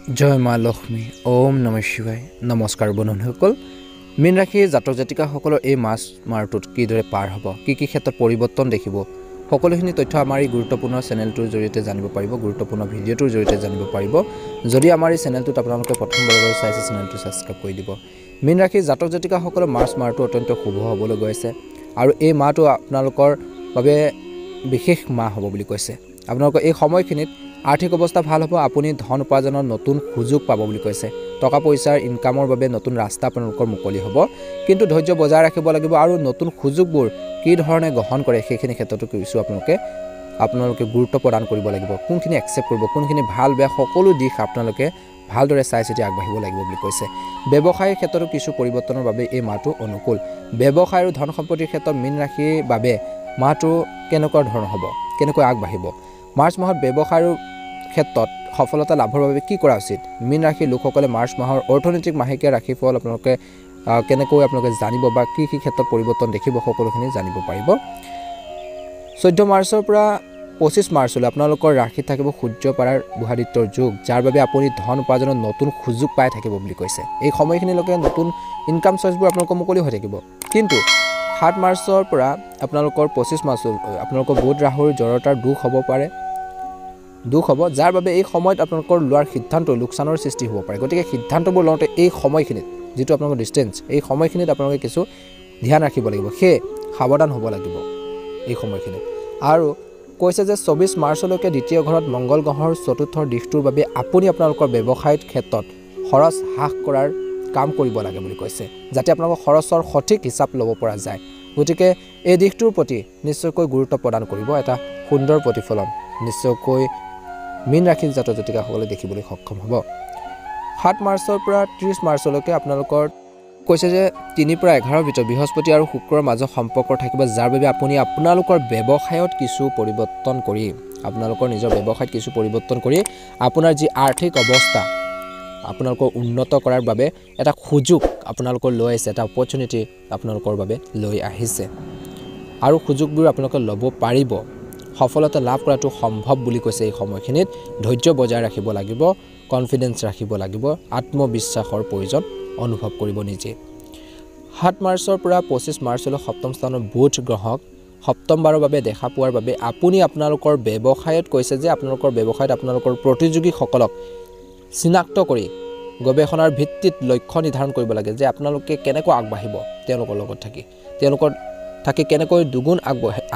জয় মা লক্ষ্মী ওম নমঃ শিৱায় নমস্কাৰ বন্ধুসকল মীন ৰাশিৰ জাতক জাতিকাসকলৰ এই মাছ মাহটোত কিদৰে পাৰ হ'ব কি ক্ষেত্ৰত পৰিৱৰ্তন দেখিব সকলোখিনি তথ্য আমাৰ এই গুৰুত্বপূৰ্ণ চেনেলটোৰ জৰিয়তে জানিব পাৰিব গুৰুত্বপূৰ্ণ ভিডিঅ'টোৰ জৰিয়তে জানিব পাৰিব যদি আমাৰ এই চেনেলটোত আপোনালোকে প্ৰথমবাৰৰ চাইছে চেনেলটো সাবস্ক্ৰাইব কৰি দিব মীন ৰাশিৰ জাতক জাতিকাসকলৰ মাছ মাহটো অত্যন্ত শুভ হ'বলৈ গৈ আছে আৰু এই মাহটো আপোনালোকৰ বাবে বিশেষ মাহ হ'ব বুলি কৈছে আপোনালোকৰ এই সময়খিনিত আৰ্থিক অৱস্থা ভাল হ'ব আপুনি ধন উপাৰ্জনৰ নতুন সুযোগ পাব বুলি কৈছে টকা পইচাৰ ইনকামৰ বাবে নতুন ৰাস্তা আপোনালোকৰ মুকলি হ'ব কিন্তু ধৈৰ্য বজাই ৰাখিব লাগিব আৰু নতুন সুযোগবোৰ কি ধৰণে গ্ৰহণ কৰে সেইখিনি ক্ষেত্ৰতো কিছু আপোনালোকে গুৰুত্ব প্ৰদান কৰিব লাগিব কোনখিনি একচেপ্ট কৰিব কোনখিনি ভাল বেয়া সকলো দিশ আপোনালোকে ভালদৰে চাই চিতি আগবাঢ়িব লাগিব বুলি কৈছে ব্যৱসায়ৰ ক্ষেত্ৰতো কিছু পৰিৱৰ্তনৰ বাবে এই মাহটো অনুকূল ব্যৱসায় আৰু ধন সম্পত্তিৰ ক্ষেত্ৰত মীন ৰাশিৰ বাবে মাহটো কেনেকুৱা ধৰণৰ হ'ব কেনেকৈ আগবাঢ়িব মাৰ্চ মাহত ব্যৱসায়ৰ ক্ষেত্ৰত সফলতা লাভৰ বাবে কি কৰা উচিত মীন ৰাশিৰ লোকসকলে মাৰ্চ মাহৰ অৰ্থনৈতিক মাহেকীয়া ৰাশিফল আপোনালোকে কেনেকৈ জানিব বা কি ক্ষেত্ৰত পৰিৱৰ্তন দেখিব সকলোখিনি জানিব পাৰিব 14 মাৰ্চৰ পৰা 25 মাৰ্চলৈ আপোনালোকৰ ৰাশিত থাকিব সূৰ্য পাৰাৰ বুধাদিত্যৰ যোগ যাৰ বাবে আপুনি ধন উপাৰ্জনৰ নতুন সুযোগ পাই থাকিব বুলি কৈছে এই সময়খিনিলৈকে নতুন ইনকাম চৰ্চবোৰ আপোনালোকৰ মুকলি হৈ থাকিব কিন্তু 7 মাৰ্চৰ পৰা আপোনালোকৰ 25 মাৰ্চলৈ আপোনালোকৰ বুধ ৰাহুৰ জড়তাৰ দুখ হ'ব পাৰে দুখ হ'ব যাৰ বাবে এই সময়ত আপোনালোকৰ লোৱাৰ সিদ্ধান্ত লোকচানৰ সৃষ্টি হ'ব পাৰে গতিকে সিদ্ধান্তবোৰ লওঁতে এই সময়খিনিত যেটো আপোনালোকৰ ডিসটেন্স এই সময়খিনিত আপোনালোকে কিছু ধ্যান ৰাখিব লাগিব হে সাৱধান হ'ব লাগিব এই সময়খিনিত আৰু কৈছে যে 24 মাৰ্চলৈকে দ্বিতীয় ঘৰত মংগল গ্ৰহৰ চতুৰ্থ দিশটোৰ বাবে আপুনি আপোনালোকৰ ব্যৱসায়িক ক্ষেত্ৰত খৰচ হ্ৰাস কৰাৰ কাম কৰিব লাগে বুলি কৈছে যাতে আপোনালোকৰ খৰচৰ সঠিক হিচাপ ল'ব পৰা যায় গতিকে এই দিশটোৰ প্ৰতি নিশ্চয়কৈ গুৰুত্ব প্ৰদান কৰিব এটা সুন্দৰ প্ৰতিফলন নিশ্চয়কৈ মীন ৰাশিৰ জাতক জাতিকাসকলে দেখিবলৈ সক্ষম হ'ব 7 মাৰ্চৰ পৰা 30 মাৰ্চলৈকে আপোনালোকৰ কৈছে যে 3 পৰা 11 ভিতৰত বৃহস্পতি আৰু শুক্ৰৰ মাজত সম্পৰ্ক থাকিব যাৰ বাবে আপুনি আপোনালোকৰ ব্যৱসায়ত কিছু পৰিৱৰ্তন কৰি আপোনালোকৰ নিজৰ ব্যৱসায়ত কিছু পৰিৱৰ্তন কৰি আপোনাৰ যি আৰ্থিক অৱস্থা আপোনালোকৰ উন্নত কৰাৰ বাবে এটা সুযোগ আপোনালোকৰ লৈ আহিছে এটা অপৰচুনিটি আপোনালোকৰ বাবে লৈ আহিছে আৰু সুযোগবোৰ আপোনালোকে ল'ব পাৰিব সফলতা লাভ কৰাটো সম্ভৱ বুলি কৈছে এই সময়খিনিত ধৈৰ্য বজাই ৰাখিব লাগিব কনফিডেন্স ৰাখিব লাগিব আত্মবিশ্বাসৰ প্ৰয়োজন অনুভৱ কৰিব নিজে 7 মাৰ্চৰ পৰা 25 মাৰ্চলৈ সপ্তম স্থানৰ বুধ গ্ৰহক সপ্তমবাৰৰ বাবে দেখা পোৱাৰ বাবে আপুনি আপোনালোকৰ ব্যৱসায়ত কৈছে যে আপোনালোকৰ ব্যৱসায়ত আপোনালোকৰ প্ৰতিযোগীসকলক চিনাক্ত কৰি গৱেষণাৰ ভিত্তিত লক্ষ্য নিৰ্ধাৰণ কৰিব লাগে যে আপোনালোকে কেনেকৈ আগবাঢ়িব তেওঁলোকৰ লগত থাকি কেনেকৈ দুগুণ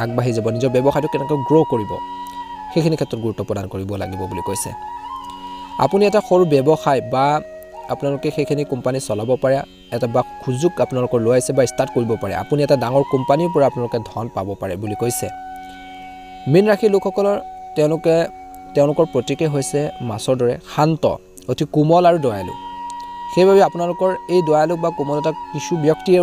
আগবাঢ়ি যাব নিজৰ ব্যৱসায়টো কেনেকৈ গ্ৰো কৰিব সেইখিনি ক্ষেত্ৰত গুৰুত্ব প্ৰদান কৰিব লাগিব বুলি কৈছে আপুনি এটা সৰু ব্যৱসায় বা আপোনালোকে সেইখিনি কোম্পানী চলাব পাৰে এটা বা সুযোগ আপোনালোকৰ লৈ আছে বা ষ্টাৰ্ট কৰিব পাৰে আপুনি এটা ডাঙৰ কোম্পানীৰ পৰা আপোনালোকে ধন পাব পাৰে বুলি কৈছে মীন ৰাশিৰ লোকসকলৰ তেওঁলোকৰ প্ৰতীকে হৈছে মাছৰ দৰে শান্ত অতি কোমল আৰু দয়ালু সেইবাবে আপোনালোকৰ এই দয়ালু বা কোমলতা কিছু ব্যক্তিয়ে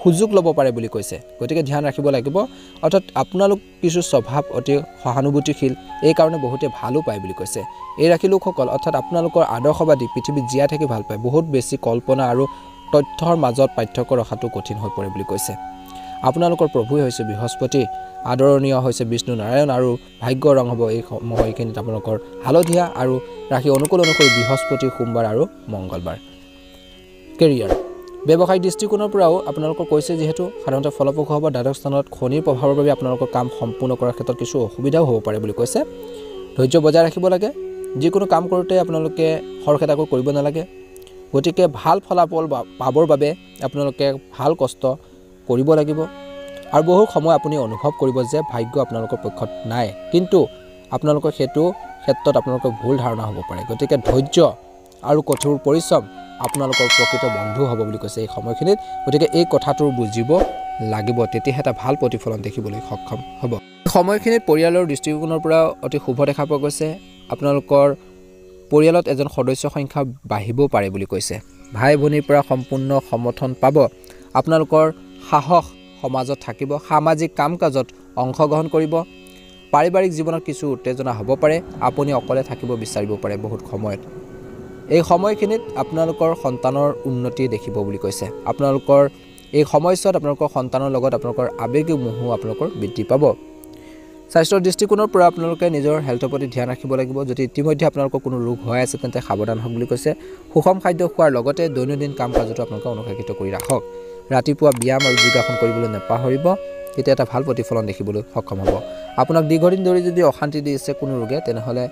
সুযোগ ল'ব পাৰে বুলি কৈছে গতিকে ধ্যান ৰাখিব লাগিব অৰ্থাৎ আপোনালোক কিছু স্বভাৱ অতি সহানুভূতিশীল এই কাৰণে বহুতে ভালো পায় বুলি কৈছে এই ৰাশি লোকসকল অৰ্থাৎ আপোনালোকৰ আদৰ্শবাদী পৃথিৱীত জীয়াই থাকি ভাল পায় বহুত বেছি কল্পনা আৰু তথ্যৰ মাজত পাৰ্থক্য ৰখাটো কঠিন হৈ পৰে বুলি কৈছে আপোনালোকৰ প্ৰভুই হৈছে বৃহস্পতি আদৰণীয় হৈছে বিষ্ণু নাৰায়ণ আৰু ভাগ্যৰ ৰং হ'ব এই সময়খিনিত আপোনালোকৰ হালধীয়া আৰু ৰাশি অনুকূল অনুসৰি বৃহস্পতি সোমবাৰ আৰু মঙ্গলবাৰ কেৰিয়াৰ ব্যৱসায়িক দৃষ্টিকোণৰ পৰাও আপোনালোকৰ কৈছে যেহেতু সাধাৰণতে ফলপ্ৰসূ হ'ব দ্বাদশ স্থানত খনিৰ প্ৰভাৱৰ বাবে আপোনালোকৰ কাম সম্পূৰ্ণ কৰাৰ ক্ষেত্ৰত কিছু অসুবিধাও হ'ব পাৰে বুলি কৈছে ধৈৰ্য বজাই ৰাখিব লাগে যিকোনো কাম কৰোঁতে আপোনালোকে খৰখেদাকৈ কৰিব নালাগে গতিকে ভাল ফলাফল পাবৰ বাবে আপোনালোকে ভাল কষ্ট কৰিব লাগিব আৰু বহু সময় আপুনি অনুভৱ কৰিব যে ভাগ্য আপোনালোকৰ পক্ষত নাই কিন্তু আপোনালোকৰ সেইটো ক্ষেত্ৰত আপোনালোকৰ ভুল ধাৰণা হ'ব পাৰে গতিকে ধৈৰ্য আৰু কঠোৰ পৰিশ্ৰম আপোনালোকৰ প্ৰকৃত বন্ধু হ'ব বুলি কৈছে এই সময়খিনিত গতিকে এই কথাটো বুজিব লাগিব তেতিয়াহে এটা ভাল প্ৰতিফলন দেখিবলৈ সক্ষম হ'ব সময়খিনিত পৰিয়ালৰ দৃষ্টিকোণৰ পৰা অতি শুভ দেখা পোৱা গৈছে আপোনালোকৰ পৰিয়ালত এজন সদস্যৰ সংখ্যা বাঢ়িব পাৰে বুলি কৈছে ভাই ভনীৰ পৰা সম্পূৰ্ণ সমৰ্থন পাব আপোনালোকৰ সাহস সমাজত থাকিব সামাজিক কাম-কাজত অংশগ্ৰহণ কৰিব পাৰিবাৰিক জীৱনত কিছু উত্তেজনা হ'ব পাৰে আপুনি অকলে থাকিব বিচাৰিব পাৰে বহুত সময়ত এই সময়খিনিত আপোনালোকৰ সন্তানৰ উন্নতি দেখিব বুলি কৈছে আপোনালোকৰ এই সময়ছোৱাত আপোনালোকৰ সন্তানৰ লগত আপোনালোকৰ আবেগিক মোহ আপোনালোকৰ বৃদ্ধি পাব স্বাস্থ্যৰ দৃষ্টিকোণৰ পৰা আপোনালোকে নিজৰ হেল্থৰ প্ৰতি ধ্যান ৰাখিব লাগিব। যদি ইতিমধ্যে আপোনালোকৰ কোনো ৰোগ হৈ আছে তেন্তে সাৱধান হওক বুলি কৈছে। সুষম খাদ্য খোৱাৰ লগতে দৈনন্দিন কাম কাজতো আপোনালোকে অনুশাসিত কৰি ৰাখক। ৰাতিপুৱা ব্যায়াম আৰু যোগাসন কৰিবলৈ নাপাহৰিব, তেতিয়া এটা ভাল প্ৰতিফলন দেখিবলৈ সক্ষম হ'ব। আপোনাক দীৰ্ঘদিন ধৰি যদি অশান্তি দি আছে কোনো ৰোগে, তেনেহ'লে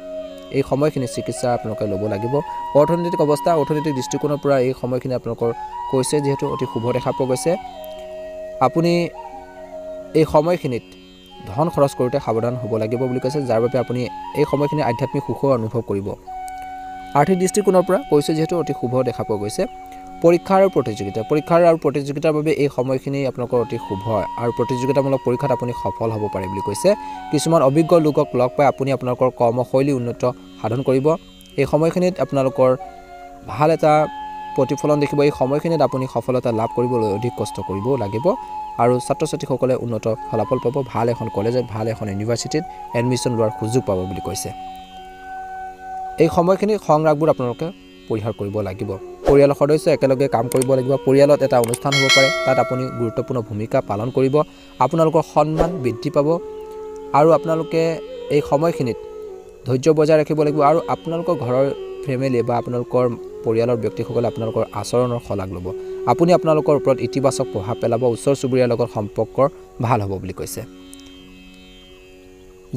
এই সময়খিনি চিকিৎসা আপোনালোকে ল'ব লাগিব। অৰ্থনৈতিক দৃষ্টিকোণৰ পৰা এই সময়খিনি আপোনালোকৰ কৈছে যিহেতু অতি শুভ দেখা পোৱা গৈছে। আপুনি এই সময়খিনিত ধন খৰচ কৰোঁতে সাৱধান হ'ব লাগিব বুলি কৈছে, যাৰ বাবে আপুনি এই সময়খিনি আধ্যাত্মিক সুখৰ অনুভৱ কৰিব। আৰ্থিক দৃষ্টিকোণৰ পৰা কৈছে যিহেতু অতি শুভ দেখা পোৱা গৈছে। পৰীক্ষা আৰু প্ৰতিযোগিতাৰ বাবে এই সময়খিনি আপোনালোকৰ অতি শুভ হয় আৰু প্ৰতিযোগিতামূলক পৰীক্ষাত আপুনি সফল হ'ব পাৰে বুলি কৈছে। কিছুমান অভিজ্ঞ লোকক লগ পাই আপুনি আপোনালোকৰ কৰ্মশৈলী উন্নত সাধন কৰিব। এই সময়খিনিত আপোনালোকৰ ভাল এটা প্ৰতিফলন দেখিব। এই সময়খিনিত আপুনি সফলতা লাভ কৰিবলৈ অধিক কষ্ট কৰিব লাগিব আৰু ছাত্ৰ ছাত্ৰীসকলে উন্নত ফলাফল পাব। ভাল এখন কলেজত, ভাল এখন ইউনিভাৰ্চিটিত এডমিশ্যন লোৱাৰ সুযোগ পাব বুলি কৈছে। এই সময়খিনি খং ৰাগবোৰ আপোনালোকে পৰিহাৰ কৰিব লাগিব। পৰিয়ালৰ সদস্য একেলগে কাম কৰিব লাগিব। পৰিয়ালত এটা অনুষ্ঠান হ'ব পাৰে, তাত আপুনি গুৰুত্বপূৰ্ণ ভূমিকা পালন কৰিব। আপোনালোকৰ সন্মান বৃদ্ধি পাব আৰু আপোনালোকে এই সময়খিনিত ধৈৰ্য বজাই ৰাখিব লাগিব আৰু আপোনালোকৰ ঘৰৰ ফেমিলি বা আপোনালোকৰ পৰিয়ালৰ ব্যক্তিসকলে আপোনালোকৰ আচৰণৰ শলাগ ল'ব। আপুনি আপোনালোকৰ ওপৰত ইতিবাচক প্ৰভাৱ পেলাব। ওচৰ চুবুৰীয়াৰ লগত সম্পৰ্ক ভাল হ'ব বুলি কৈছে।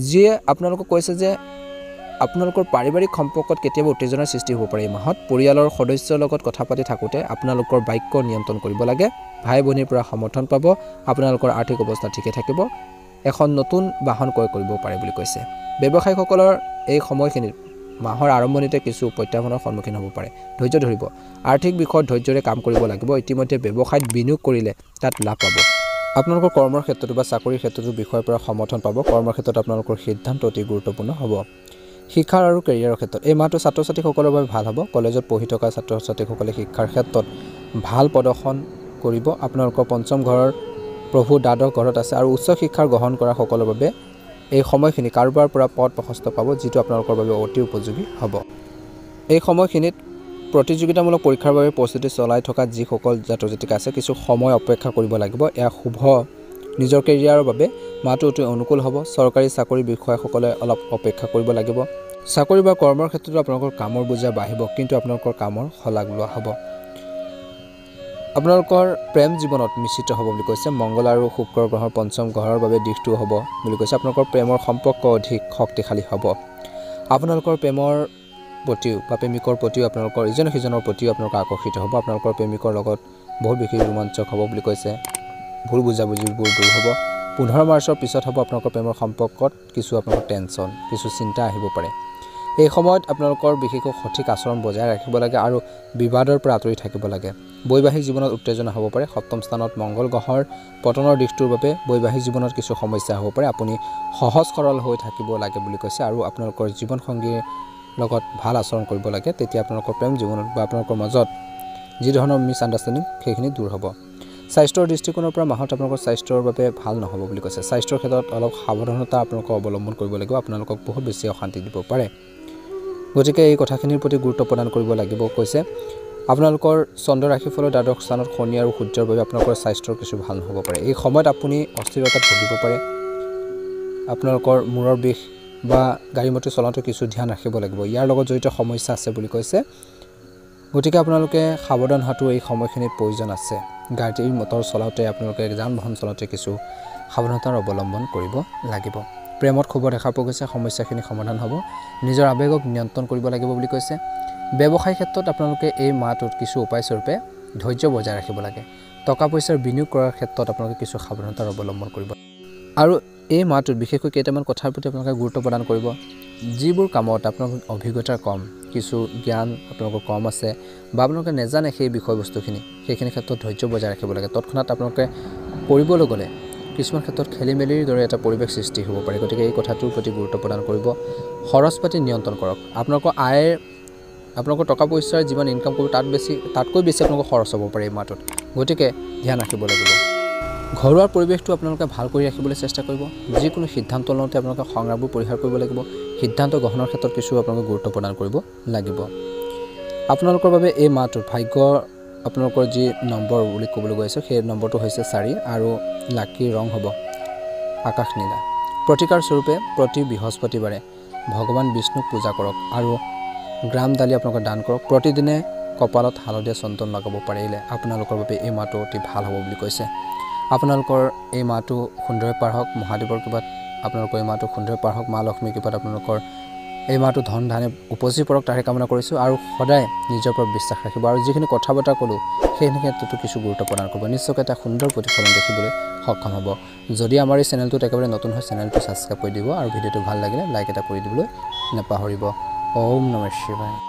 যিয়ে আপোনালোকক কৈছে যে আপোনালোকৰ পাৰিবাৰিক সম্পৰ্কত কেতিয়াবা উত্তেজনাৰ সৃষ্টি হ'ব পাৰে। এই মাহত পৰিয়ালৰ সদস্যৰ লগত কথা পাতি থাকোঁতে আপোনালোকৰ বাক্য নিয়ন্ত্ৰণ কৰিব লাগে। ভাই ভনীৰ পৰা সমৰ্থন পাব। আপোনালোকৰ আৰ্থিক অৱস্থা ঠিকে থাকিব। এখন নতুন বাহন ক্ৰয় কৰিব পাৰে বুলি কৈছে। ব্যৱসায়ীসকলৰ এই সময়খিনিত মাহৰ আৰম্ভণিতে কিছু প্ৰত্যাহ্বানৰ সন্মুখীন হ'ব পাৰে। ধৈৰ্য ধৰিব। আৰ্থিক বিষয়ত ধৈৰ্যৰে কাম কৰিব লাগিব। ইতিমধ্যে ব্যৱসায়ত বিনিয়োগ কৰিলে তাত লাভ পাব। আপোনালোকৰ কৰ্মৰ ক্ষেত্ৰতো বা চাকৰিৰ ক্ষেত্ৰতো বিষয়ৰ পৰা সমৰ্থন পাব। কৰ্মৰ ক্ষেত্ৰত আপোনালোকৰ সিদ্ধান্ত অতি গুৰুত্বপূৰ্ণ হ'ব। শিক্ষা আৰু কেৰিয়াৰৰ ক্ষেত্ৰত এই মাহটো ছাত্ৰ ছাত্ৰীসকলৰ বাবে ভাল হ'ব। কলেজত পঢ়ি থকা ছাত্ৰ ছাত্ৰীসকলে শিক্ষাৰ ক্ষেত্ৰত ভাল প্ৰদৰ্শন কৰিব। আপোনালোকৰ পঞ্চম ঘৰৰ প্ৰভু দ্বাদশ ঘৰত আছে আৰু উচ্চ শিক্ষাৰ গ্ৰহণ কৰা সকলৰ বাবে এই সময়খিনি কাৰোবাৰ পৰা পদ প্ৰশস্ত পাব, যিটো আপোনালোকৰ বাবে অতি উপযোগী হ'ব। এই সময়খিনিত প্ৰতিযোগিতামূলক পৰীক্ষাৰ বাবে প্ৰস্তুতি চলাই থকা যিসকল ছাত্ৰ ছাত্ৰীক আছে, কিছু সময় অপেক্ষা কৰিব লাগিব। এয়া শুভ। নিজৰ কেৰিয়াৰৰ বাবে মাহটো অতি অনুকূল হ'ব। চৰকাৰী চাকৰি বিষয়াসকলে অলপ অপেক্ষা কৰিব লাগিব। চাকৰি বা কৰ্মৰ ক্ষেত্ৰতো আপোনালোকৰ কামৰ বোজা বাঢ়িব, কিন্তু আপোনালোকৰ কামৰ শলাগ লোৱা হ'ব। আপোনালোকৰ প্ৰেম জীৱনত মিশ্ৰিত হ'ব বুলি কৈছে। মংগল আৰু শুক্ৰ গ্ৰহৰ পঞ্চম ঘৰৰ বাবে দিশটো হ'ব বুলি কৈছে। আপোনালোকৰ প্ৰেমৰ সম্পৰ্ক অধিক শক্তিশালী হ'ব। আপোনালোকৰ প্ৰেমৰ প্ৰতিও বা প্ৰেমিকৰ প্ৰতিও আপোনালোকৰ ইজনে সিজনৰ প্ৰতিও আপোনালোকৰ আকৰ্ষিত হ'ব। আপোনালোকৰ প্ৰেমিকৰ লগত বহুত বেছি ৰোমাঞ্চক হ'ব বুলি কৈছে। ভুল বুজাবুজিবোৰ দূৰ হ'ব। 15 মাৰ্চৰ পিছত হ'ব আপোনালোকৰ প্ৰেমৰ সম্পৰ্কত কিছু আপোনালোকৰ টেনশ্যন, কিছু চিন্তা আহিব পাৰে। এই সময়ত আপোনালোকৰ বিশেষকৈ সঠিক আচৰণ বজাই ৰাখিব লাগে আৰু বিবাদৰ পৰা আঁতৰি থাকিব লাগে। বৈবাহিক জীৱনত উত্তেজনা হ'ব পাৰে। সপ্তম স্থানত মংগল গ্ৰহৰ পতনৰ দিশটোৰ বাবে বৈবাহিক জীৱনত কিছু সমস্যা হ'ব পাৰে। আপুনি সহজ সৰল হৈ থাকিব লাগে বুলি কৈছে আৰু আপোনালোকৰ জীৱনসংগীৰ লগত ভাল আচৰণ কৰিব লাগে। তেতিয়া আপোনালোকৰ প্ৰেম জীৱনত বা আপোনালোকৰ মাজত যি ধৰণৰ মিছ আণ্ডাৰষ্টেণ্ডিং সেইখিনি দূৰ হ'ব। স্বাস্থ্যৰ দৃষ্টিকোণৰ পৰা মাহত আপোনালোকৰ স্বাস্থ্যৰ বাবে ভাল নহ'ব বুলি কৈছে। স্বাস্থ্যৰ ক্ষেত্ৰত অলপ সাৱধানতা আপোনালোকক অৱলম্বন কৰিব লাগিব। আপোনালোকক বহুত বেছি অশান্তি দিব পাৰে, গতিকে এই কথাখিনিৰ প্ৰতি গুৰুত্ব প্ৰদান কৰিব লাগিব কৈছে। আপোনালোকৰ চন্দ্ৰ ৰাশিফলৰ দ্বাদশ স্থানত শনি আৰু সূৰ্যৰ বাবে আপোনালোকৰ স্বাস্থ্যৰ কিছু ভাল নহ'ব পাৰে। এই সময়ত আপুনি অস্থিৰতাত ভুগিব পাৰে। আপোনালোকৰ মূৰৰ বিষ বা গাড়ী মটৰ চলাওঁতে কিছু ধ্যান ৰাখিব লাগিব। ইয়াৰ লগত জড়িত সমস্যা আছে বুলি কৈছে, গতিকে আপোনালোকে সাৱধান হোৱাটো এই সময়খিনিত প্ৰয়োজন আছে। গাড়ী মটৰ চলাওঁতে আপোনালোকে যান বাহন চলাওঁতে কিছু সাৱধানতাৰ অৱলম্বন কৰিব লাগিব। প্ৰেমত শুভ দেখা পোৱা গৈছে। সমস্যাখিনি সমাধান হ'ব। নিজৰ আৱেগক নিয়ন্ত্ৰণ কৰিব লাগিব বুলি কৈছে। ব্যৱসায় ক্ষেত্ৰত আপোনালোকে এই মাহটোত কিছু উপায়স্বৰূপে ধৈৰ্য বজাই ৰাখিব লাগে। টকা পইচাৰ বিনিয়োগ কৰাৰ ক্ষেত্ৰত আপোনালোকে কিছু সাৱধানতাৰ অৱলম্বন কৰিব আৰু এই মাহটোত বিশেষকৈ কেইটামান কথাৰ প্ৰতি আপোনালোকে গুৰুত্ব প্ৰদান কৰিব। যিবোৰ কামত আপোনালোকৰ অভিজ্ঞতা কম, কিছু জ্ঞান আপোনালোকৰ কম আছে বা আপোনালোকে নেজানে সেই বিষয়বস্তুখিনি, সেইখিনি ক্ষেত্ৰত ধৈৰ্য বজাই ৰাখিব লাগে। তৎক্ষণাত আপোনালোকে কৰিবলৈ গ'লে কিছুমান ক্ষেত্ৰত খেলি মেলিৰ দৰে এটা পৰিৱেশ সৃষ্টি হ'ব পাৰে, গতিকে এই কথাটোৰ প্ৰতি গুৰুত্ব প্ৰদান কৰিব। খৰচ পাতি নিয়ন্ত্ৰণ কৰক। আপোনালোকৰ টকা পইচাৰ যিমান ইনকাম কৰিব তাতকৈ বেছি আপোনালোকৰ খৰচ হ'ব পাৰে এই মাহটোত, গতিকে ধ্যান ৰাখিব লাগিব। ঘৰুৱা পৰিৱেশটো আপোনালোকে ভাল কৰি ৰাখিবলৈ চেষ্টা কৰিব। যিকোনো সিদ্ধান্ত লওঁতে আপোনালোকে সংগ্ৰামবোৰ পৰিহাৰ কৰিব লাগিব। সিদ্ধান্ত গ্ৰহণৰ ক্ষেত্ৰত কিছু আপোনালোকে গুৰুত্ব প্ৰদান কৰিব লাগিব। আপোনালোকৰ বাবে এই মাহটোত ভাগ্য আপোনালোকৰ যি নম্বৰ বুলি ক'বলৈ গৈ আছোঁ সেই নম্বৰটো হৈছে 4 আৰু লাকি ৰং হ'ব আকাশ নীলা। প্ৰতিকাৰ স্বৰূপে প্ৰতি বৃহস্পতিবাৰে ভগৱান বিষ্ণুক পূজা কৰক আৰু গ্ৰাম দালি আপোনালোকে দান কৰক। প্ৰতিদিনে কপালত হালধীয়া চন্দন লগাব পাৰিলে আপোনালোকৰ বাবে এই মাহটো অতি ভাল হ'ব বুলি কৈছে। আপোনালোকৰ এই মাহটো সুন্দৰে পাৰ হওক। মহাদেৱৰ কৃপাত আপোনালোকৰ এই মাহটো সুন্দৰে পাৰ হওক। মা লক্ষ্মীৰ কৃপাত আপোনালোকৰ এই মাহটো ধন ধানে উপচি পৰক তাৰে কামনা কৰিছোঁ। আৰু সদায় নিজৰ ওপৰত বিশ্বাস ৰাখিব আৰু যিখিনি কথা বতৰা ক'লোঁ সেইখিনি ক্ষেত্ৰতো কিছু গুৰুত্ব প্ৰদান কৰিব। নিশ্চয়কৈ এটা সুন্দৰ প্ৰতিফলন দেখিবলৈ সক্ষম হ'ব। যদি আমাৰ এই চেনেলটোত একেবাৰে নতুন হয় চেনেলটো ছাবস্ক্ৰাইব কৰি দিব আৰু ভিডিঅ'টো ভাল লাগিলে লাইক এটা কৰি দিবলৈ নাপাহৰিব। ওম নমঃ শিৱায়।